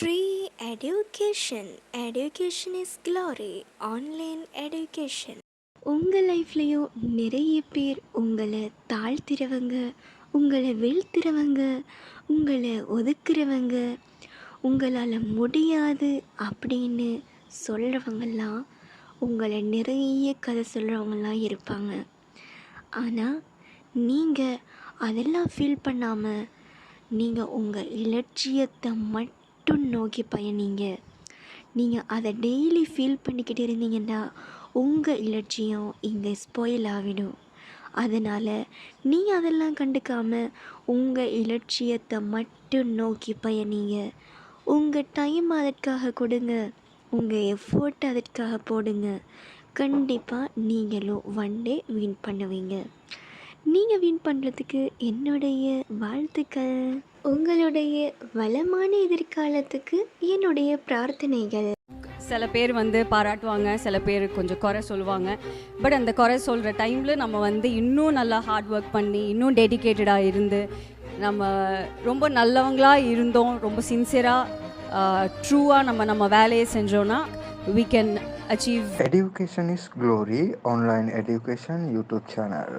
Free education. Education is glory. Online education. உங்கள் லைஃப்லேயும் நிறைய பேர் உங்களை தாழ்த்திறவங்க, உங்களை வீழ்த்திறவங்க, உங்களை ஒதுக்குறவங்க, உங்களால் முடியாது அப்படின்னு சொல்கிறவங்கெல்லாம் உங்களை நிறைய கதை சொல்கிறவங்களாம் இருப்பாங்க. ஆனால் நீங்கள் அதெல்லாம் ஃபீல் பண்ணாமல் நீங்கள் உங்கள் இலட்சியத்தை மட்டும் நோக்கி பயணிங்க. நீங்கள் அதை டெய்லி ஃபீல் பண்ணிக்கிட்டு இருந்தீங்கன்னா உங்கள் இலட்சியம் இங்கே ஸ்பாயில் ஆகிடும். அதனால் நீங்கள் அதெல்லாம் கண்டுக்காமல் உங்கள் இலட்சியத்தை மட்டும் நோக்கி பயணிங்க. உங்கள் டைம் அதற்காக கொடுங்க, உங்கள் எஃபோர்ட் அதற்காக போடுங்க. கண்டிப்பாக நீங்களும் ஒன் டே வின் பண்ணுவீங்க. நீங்கள் வின் பண்ணுறதுக்கு என்னுடைய வாழ்த்துக்கள். உங்களுடைய வளமான எதிர்காலத்துக்கு என்னுடைய பிரார்த்தனைகள். சில பேர் பாராட்டுவாங்க, சில பேர் கொஞ்சம் குறை சொல்லுவாங்க. பட் அந்த குறை சொல்கிற டைமில் நம்ம இன்னும் நல்லா ஹார்ட் ஒர்க் பண்ணி இன்னும் டெடிக்கேட்டடாக இருந்து நம்ம ரொம்ப நல்லவங்களாக இருந்தோம், ரொம்ப சின்சியராக ட்ரூவாக நம்ம வேலையை செஞ்சோன்னா we can achieve. Education is Glory online education YouTube channel.